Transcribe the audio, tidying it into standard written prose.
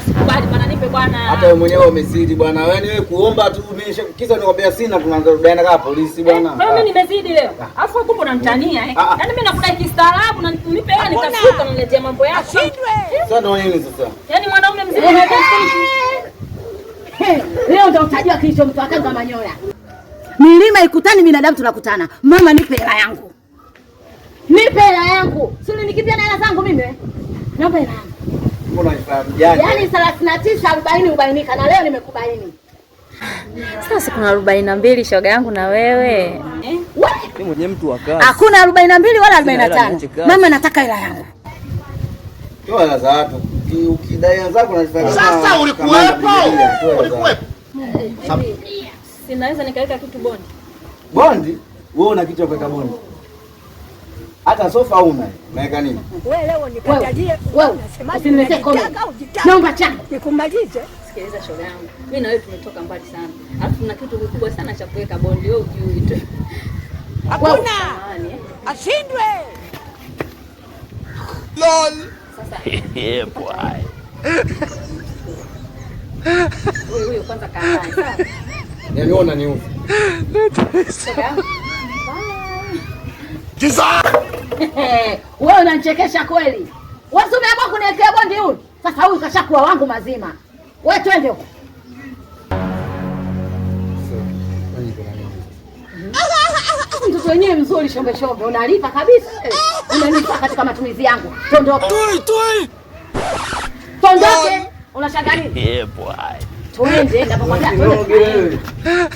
sikubali bwana, nipe bwana. Hata wewe mwenyewe umezidi bwana. Wewe kuomba tu mimi kisa nikwambia sina, tunaanza rudiana kama polisi bwana. Kwa hiyo mimi nimezidi leo. Alafu kumbe unanitania Yaani mimi nakudai kistaarabu na nipe hela nikasuka na niletea mambo yako. Sasa ndio nini sasa? Yaani mwanaume mzima leo ndio utajua kilicho mtu akanga manyoya. Milima ikutani, binadamu tunakutana. Mama nipe hela yangu. Nipe hela yangu. Si unikimbia na hela zangu mimi? Naomba hela yangu. Mbona unifahamu jana? Yaani 39 40 ubainika na leo nimekubaini. Sasa kuna 42 shoga yangu na wewe. Mimi mwenye mtu wa kazi. Hakuna 42 wala 45. Mama nataka hela yangu. Toa hela za watu. Ukidai hela zako unafanya. Sasa ulikuwepo. Sinaweza nikaweka kitu bondi. Bondi? Wewe una kitu cha kuweka bondi? Hata sofa una. Unaweka nini? Wewe leo nikatajie. Wewe usiniletee kombe. Naomba chana. Nikumalize. Sikiliza shoga yangu. Mimi na wewe tumetoka mbali sana. Alafu tuna kitu kikubwa sana cha kuweka bondi, wewe ujui tu. Hakuna. Ashindwe. LOL. Sasa. Yeah boy. Wewe kwanza kaa sawa. Yaani ona ni ufu. Shoga yangu. Wewe unanichekesha kweli. Wewe umeamua kuniwekea bondi huyu. Sasa huyu kashakuwa wangu mazima. Wewe twende huko. Mtoto wenyewe mzuri shombe shombe, unalipa kabisa. Unanipa katika matumizi yangu. Tondoke. Tondoke. Unashangaa nini? Yeah boy. Twende, ndapokwambia twende.